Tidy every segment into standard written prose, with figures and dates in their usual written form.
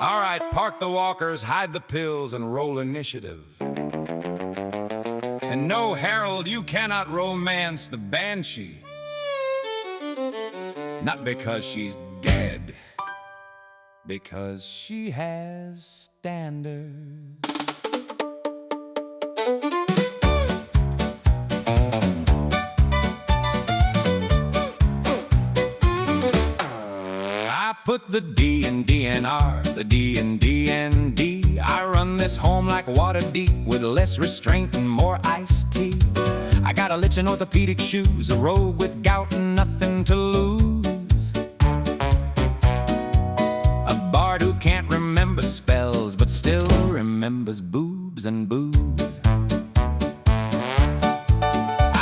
All right, park the walkers, hide the pills, and roll initiative. And no, Harold, you cannot romance the banshee. Not because she's dead, because she has standards. I put the D in DNR, the D in DND. I run this home like water deep, with less restraint and more iced tea. I got a lich in orthopedic shoes, a rogue with gout and nothing to lose. A bard who can't remember spells, but still remembers boobs and booze.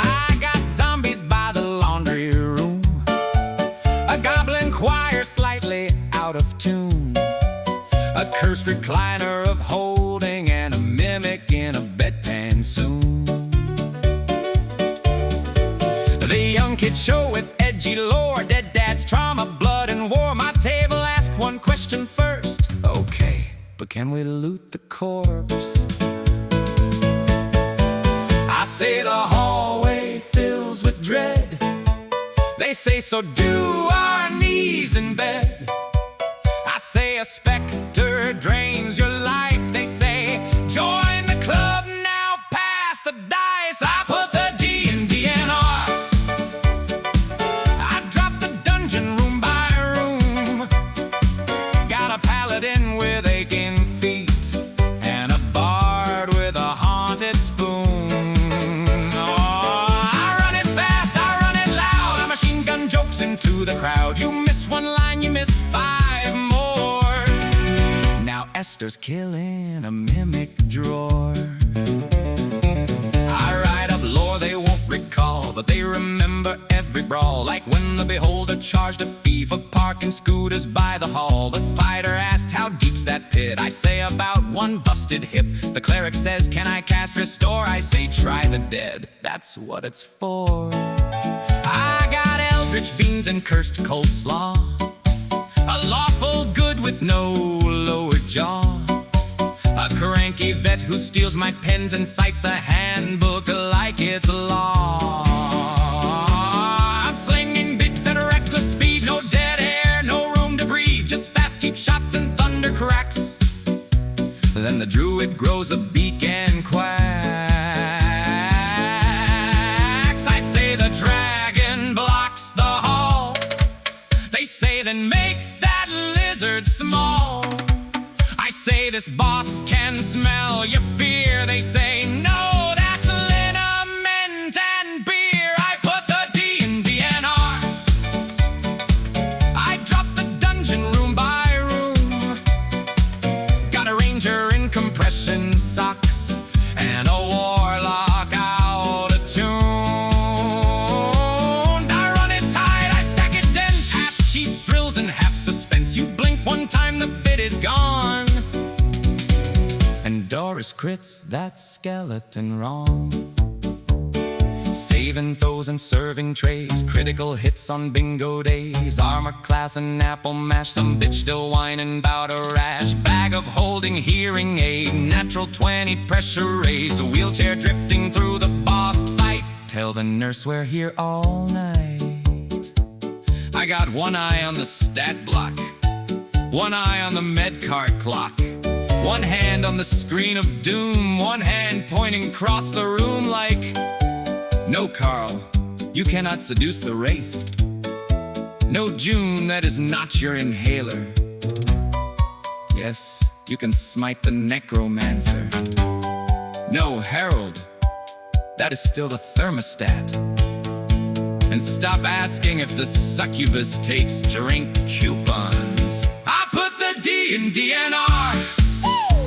I got zombies by the laundry room, a goblin choir slightly out of tune, a cursed recliner of holding, and a mimic in a bedpan soon. The young kids show with edgy lore, dead dad's trauma, blood and war. My table asked one question first. Okay, but can we loot the corpse? I say the hallway fills with dread. They say, so do our knees in bed. I say a specter drains your life. They say, join the club now, pass the dice. I put the D in DNR. I drop the dungeon room by room. Got a paladin with aching feet, and a bard with a haunted spoon. Oh, I run it fast, I run it loud. I machine gun jokes into the crowd. You miss one line, you miss five more. Now Esther's killing a mimic drawer. I write up lore they won't recall, but they remember every brawl. Like when the beholder charged a fee for parking scooters by the hall. The fighter asked, how deep's that pit? I say, about one busted hip. The cleric says, can I cast restore? I say, try the dead, that's what it's for. I got eldritch beans and cursed coleslaw, a lawful good with no lower jaw, a cranky vet who steals my pens and cites the handbook like it's law. I'm slinging bits at a reckless speed, no dead air, no room to breathe, just fast cheap shots and thunder cracks. Then the druid grows a beak and quacks. I say the dragon blocks the hall. They say, then make that lizard small. I say, this boss can smell your fear. They say, no, that's liniment and beer. I put the D in DNR. I drop the dungeon room by room. Got a ranger in compression socks, and a warlock out of tune. I run it tight, I stack it dense, half cheap thrills and half suspense. You blink one time, the bit is gone, and Doris crits that skeleton wrong. Saving throws and serving trays, critical hits on bingo days. Armor class and apple mash, some bitch still whining bout a rash. Bag of holding hearing aid, natural 20 pressure raised. A wheelchair drifting through the boss fight. Tell the nurse we're here all night. I got one eye on the stat block, one eye on the med cart clock, one hand on the screen of doom, one hand pointing across the room like, no, Carl, you cannot seduce the wraith. No, June, that is not your inhaler. Yes, you can smite the necromancer. No, Harold, that is still the thermostat. And stop asking if the succubus takes drink coupons. I put the D in DNR.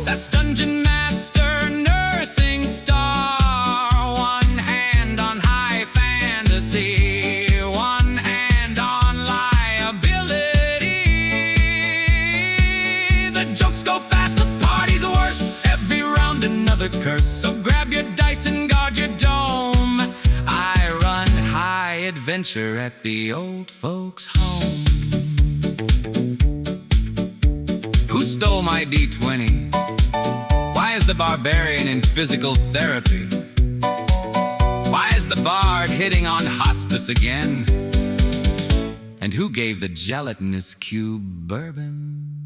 That's Dungeon Master, Nursing Star. One hand on high fantasy, one hand on liability. The jokes go fast, the party's worse. Every round another curse. So grab your dice and guard your dome. I run high adventure at the old folks' home. Who stole my D20? Why is the barbarian in physical therapy? Why is the bard hitting on hospice again? And who gave the gelatinous cube bourbon?